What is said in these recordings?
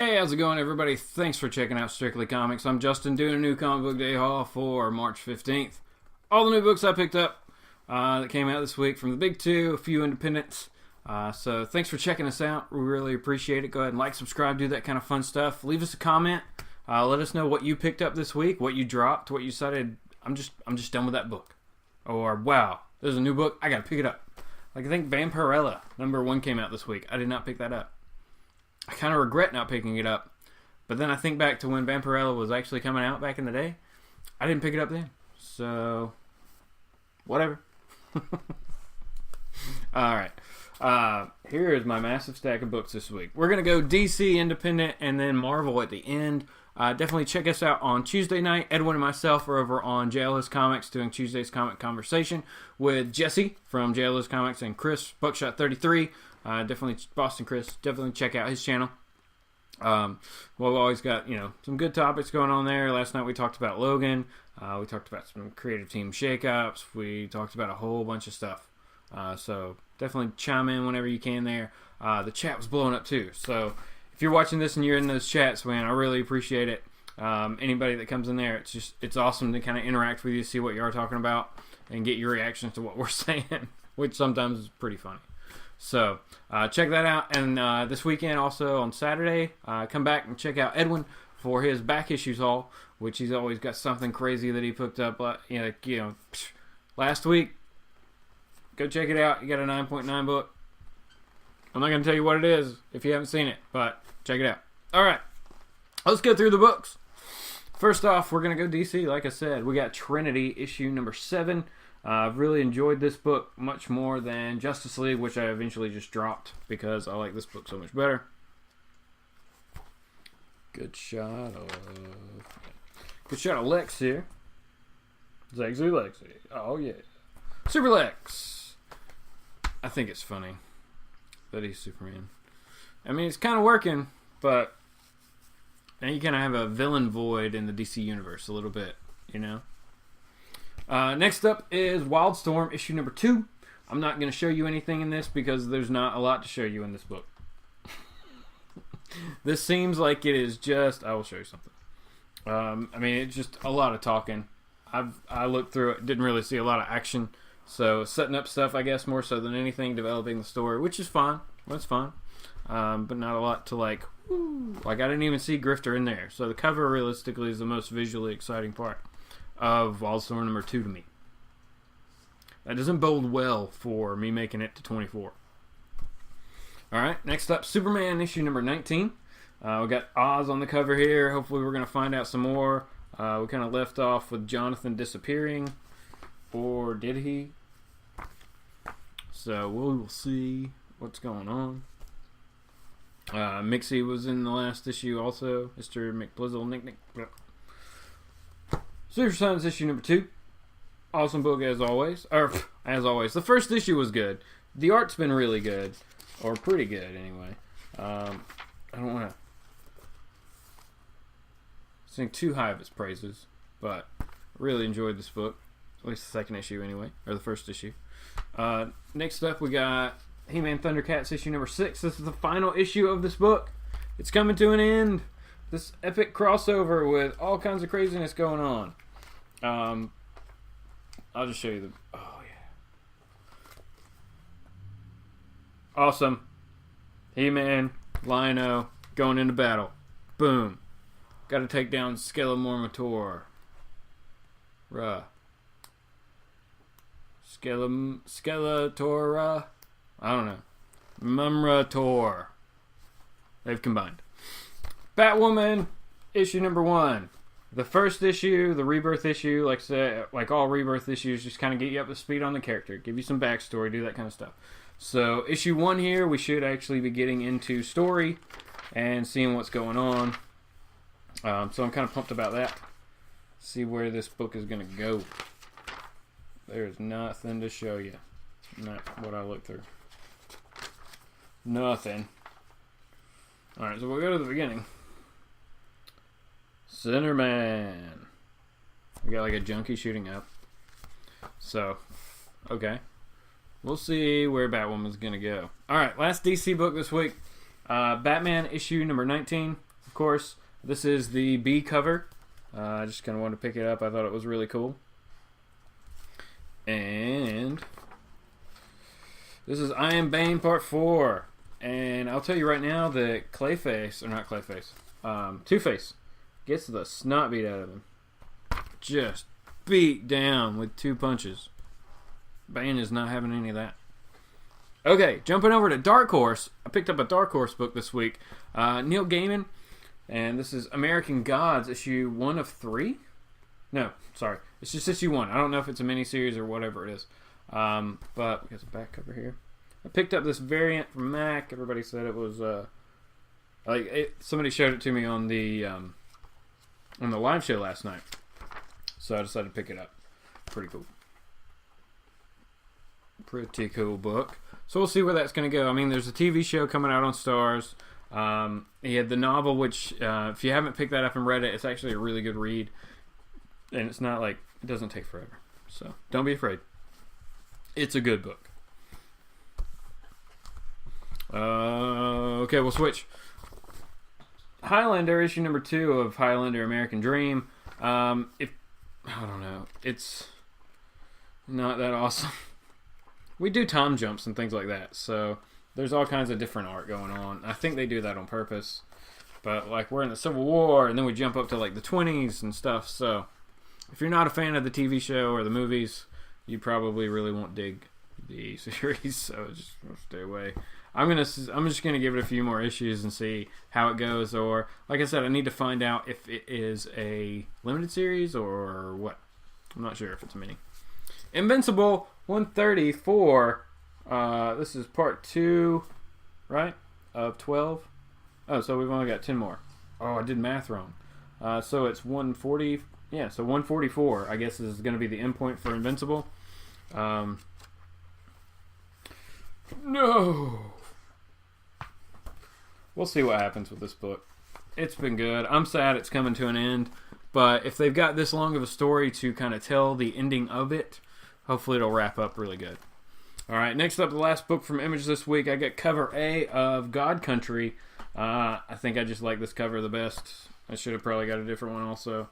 Hey, how's it going, everybody? Thanks for checking out Strictly Comics. I'm Justin, doing a new comic book day haul for March 15th. All the new books I picked up that came out this week from the big two, a few independents. So thanks for checking us out. We really appreciate it. Go ahead and like, subscribe, do that kind of fun stuff. Leave us a comment. Let us know what you picked up this week, what you dropped, what you decided, I'm just done with that book. Or, wow, there's a new book, I gotta pick it up. Like, I think Vampirella, #1 came out this week. I did not pick that up. I kind of regret not picking it up. But then I think back to when Vampirella was actually coming out back in the day. I didn't pick it up then. So, whatever. Alright. Here is my massive stack of books this week. We're going to go DC, Independent, and then Marvel at the end. Definitely check us out on Tuesday night. Edwin and myself are over on Exilestate Comics doing Tuesday's Comic Conversation with Jesse from Exilestate Comics and Chris, Buckshot33. Definitely, Boston Chris, definitely check out his channel. We've always got, some good topics going on there. Last night we talked about Logan. We talked about some creative team shakeups. We talked about a whole bunch of stuff. So definitely chime in whenever you can there. The chat was blowing up too. So if you're watching this and you're in those chats, man, I really appreciate it. Anybody that comes in there, it's awesome to kind of interact with you, see what you are talking about, and get your reactions to what we're saying, which sometimes is pretty funny. So, check that out. And this weekend, also on Saturday, come back and check out Edwin for his back issues haul, which he's always got something crazy that he picked up, last week. Go check it out. You got a 9.9 book. I'm not going to tell you what it is if you haven't seen it, but check it out. All right, let's go through the books. First off, we're going to go DC, like I said. We got Trinity, issue #7. I've really enjoyed this book much more than Justice League, which I eventually just dropped because I like this book so much better. Good shot of Lex here. Zagzoo Lexi. Oh, yeah. Super Lex. I think it's funny that he's Superman. I mean, it's kind of working, but now you kind of have a villain void in the DC universe a little bit, Next up is Wildstorm, issue #2. I'm not going to show you anything in this because there's not a lot to show you in this book. This seems like it is just... I will show you something. It's just a lot of talking. I looked through it, didn't really see a lot of action. So, setting up stuff, I guess, more so than anything, developing the story, which is fine. That's fine. But not a lot to I didn't even see Grifter in there. So, the cover, realistically, is the most visually exciting part of Wildstorm #2 to me. That doesn't bode well for me making it to 24. Alright, next up, Superman issue #19. We got Oz on the cover here. Hopefully we're going to find out some more. We kind of left off with Jonathan disappearing. Or did he? So we'll see what's going on. Mixie was in the last issue also. Mr. McBlizzle, Nick. Super Sons issue #2. Awesome book as always. As always. The first issue was good. The art's been really good. Or pretty good anyway. I don't want to sing too high of its praises. But I really enjoyed this book. At least the second issue anyway. Or the first issue. Next up we got He-Man Thundercats issue #6. This is the final issue of this book. It's coming to an end. This epic crossover with all kinds of craziness going on. I'll just show you oh yeah. Awesome. He-Man, Lion-O, going into battle. Boom. Gotta take down Skeletor. Skeletor. I don't know. Mumrator. They've combined. Batwoman, issue #1. The first issue, the Rebirth issue, like I said, like all Rebirth issues, just kind of get you up to speed on the character, give you some backstory, do that kind of stuff. So, issue 1 here, we should actually be getting into story and seeing what's going on. So I'm kind of pumped about that. See where this book is going to go. There's nothing to show you. Not what I looked through. Nothing. Alright, so we'll go to the beginning. Centerman. We got like a junkie shooting up. So, okay. We'll see where Batwoman's gonna go. Alright, last DC book this week. Batman issue #19. Of course, this is the B cover. I just kind of wanted to pick it up. I thought it was really cool. And this is I Am Bane Part 4. And I'll tell you right now that Two-Face gets the snot beat out of him. Just beat down with 2 punches. Bane is not having any of that. Okay, jumping over to Dark Horse. I picked up a Dark Horse book this week. Neil Gaiman. And this is American Gods, issue 1 of 3. No, sorry. It's just issue 1. I don't know if it's a miniseries or whatever it is. But we got the back cover here. I picked up this variant from Mac. Everybody said it was somebody showed it to me on the live show last night. So I decided to pick it up. Pretty cool. Pretty cool book. So we'll see where that's going to go. I mean, there's a TV show coming out on Stars. He had the novel, which if you haven't picked that up and read it, it's actually a really good read. And it's not like, it doesn't take forever. So don't be afraid. It's a good book. Okay, we'll switch. Highlander, issue number 2 of Highlander American Dream. I don't know. It's not that awesome. We do time jumps and things like that, so there's all kinds of different art going on. I think they do that on purpose. But like we're in the Civil War, and then we jump up to like the 20s and stuff. So if you're not a fan of the TV show or the movies, you probably really won't dig the series. So just stay away. I'm just gonna give it a few more issues and see how it goes. Or like I said, I need to find out if it is a limited series or what. I'm not sure if it's a mini. Invincible 134. This is part 2, right? Of 12. Oh, so we've only got 10 more. Oh, I did math wrong. So it's 140. Yeah, so 144, I guess, is going to be the endpoint for Invincible. No. We'll see what happens with this book. It's been good. I'm sad it's coming to an end. But if they've got this long of a story to kind of tell the ending of it, hopefully it'll wrap up really good. All right, next up, the last book from Image this week. I got cover A of God Country. I think I just like this cover the best. I should have probably got a different one also.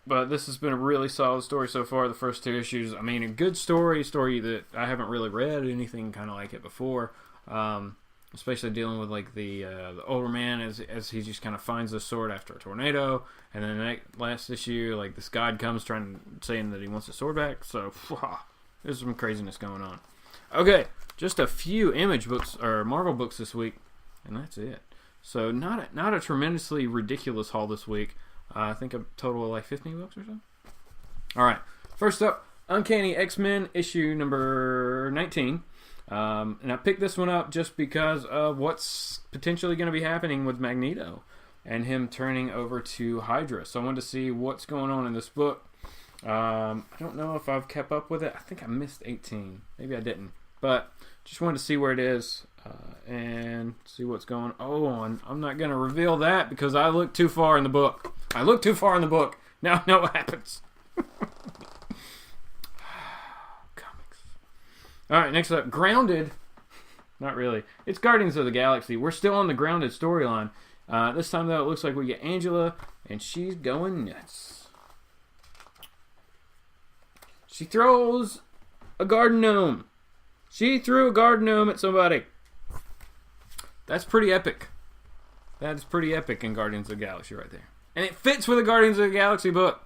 But this has been a really solid story so far, the first 2 issues. I mean, a good story that I haven't really read anything kind of like it before. Especially dealing with like the older man as he just kind of finds the sword after a tornado. And then that last issue, like this god comes saying that he wants the sword back. So, there's some craziness going on. Okay, just a few Image books or Marvel books this week, and that's it. So not a tremendously ridiculous haul this week. I think a total of like 15 books or so. All right, first up, Uncanny X-Men issue number 19. And I picked this one up just because of what's potentially going to be happening with Magneto and him turning over to Hydra. So I wanted to see what's going on in this book. I don't know if I've kept up with it. I think I missed 18. Maybe I didn't. But just wanted to see where it is and see what's going on. I'm not going to reveal that because I looked too far in the book. I looked too far in the book. Now I know what happens. Comics. All right, next up, Grounded. Not really. It's Guardians of the Galaxy. We're still on the Grounded storyline. This time, though, it looks like we get Angela, and she's going nuts. She throws a garden gnome. She threw a garden gnome at somebody. That's pretty epic. That is pretty epic in Guardians of the Galaxy right there. And it fits with a Guardians of the Galaxy book.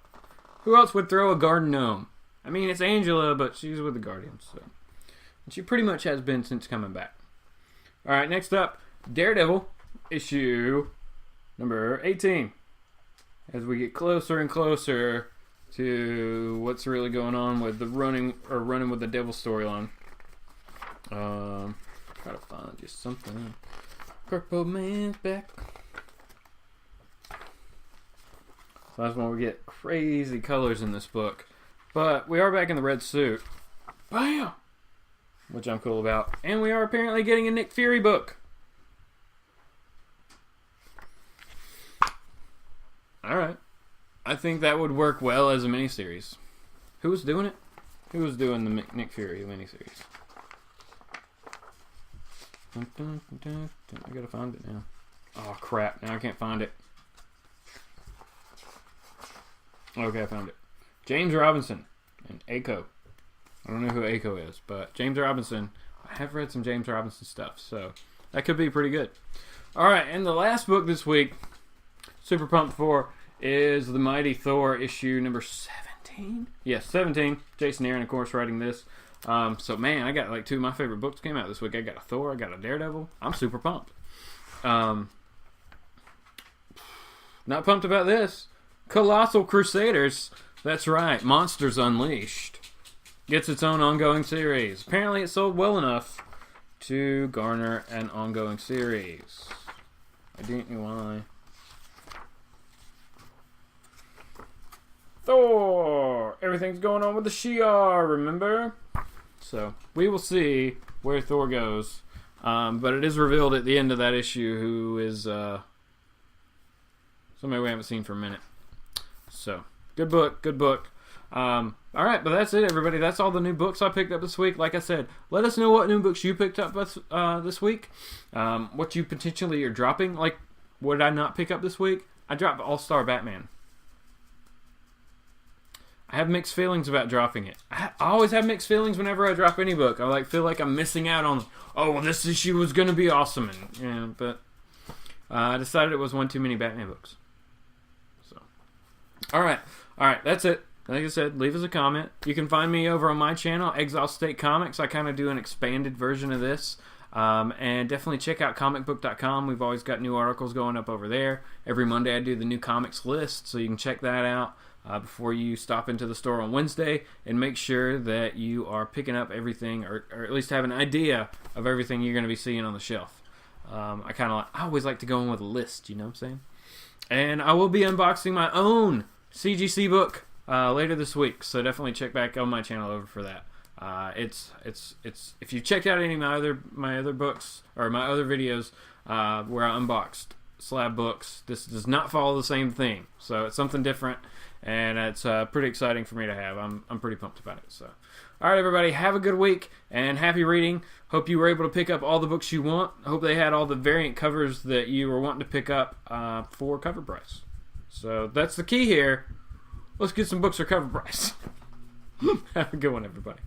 Who else would throw a garden gnome? I mean, it's Angela, but she's with the Guardians. So. And she pretty much has been since coming back. All right, next up, Daredevil, issue number 18. As we get closer and closer to what's really going on with the running with the devil storyline. Try to find just something. Purple Man's back. So that's when we get crazy colors in this book. But we are back in the red suit. Bam! Which I'm cool about. And we are apparently getting a Nick Fury book. Alright. I think that would work well as a miniseries. Who was doing it? Who was doing the Nick Fury miniseries? I gotta find it now. Oh, crap. Now I can't find it. Okay, I found it. James Robinson and Aiko. I don't know who Aiko is, but James Robinson. I have read some James Robinson stuff, so that could be pretty good. All right, and the last book this week, super pumped for, is The Mighty Thor issue number 17. Yes, 17. Jason Aaron, of course, writing this. So, man, I got like two of my favorite books came out this week. I got a Thor, I got a Daredevil. I'm super pumped. Not pumped about this. Colossal Crusaders. That's right. Monsters Unleashed. Gets its own ongoing series. Apparently it sold well enough to garner an ongoing series. I don't know why. Thor! Everything's going on with the Shi'ar, remember? So, we will see where Thor goes. But it is revealed at the end of that issue who is somebody we haven't seen for a minute. So, good book, good book. Alright, but that's it, everybody. That's all the new books I picked up this week. Like I said, let us know what new books you picked up this week. What you potentially are dropping. Like, what did I not pick up this week? I dropped All-Star Batman. I have mixed feelings about dropping it. I always have mixed feelings whenever I drop any book. I feel like I'm missing out on, oh, well, this issue was going to be awesome. And, but I decided it was one too many Batman books. So, Alright, that's it. Like I said, leave us a comment. You can find me over on my channel, Exilestate Comics. I kind of do an expanded version of this. And definitely check out comicbook.com. We've always got new articles going up over there. Every Monday I do the new comics list, so you can check that out before you stop into the store on Wednesday, and make sure that you are picking up everything, or at least have an idea of everything you're going to be seeing on the shelf. I always like to go in with a list, you know what I'm saying? And I will be unboxing my own CGC book later this week, so definitely check back on my channel over for that. It's if you checked out any of my other books or my other videos where I unboxed slab books, this does not follow the same thing, so it's something different, and it's pretty exciting for me to have. I'm pretty pumped about it. So, all right, everybody, have a good week and happy reading. Hope you were able to pick up all the books you want. Hope they had all the variant covers that you were wanting to pick up for cover price. So that's the key here. Let's get some books for cover price. Have a good one, everybody.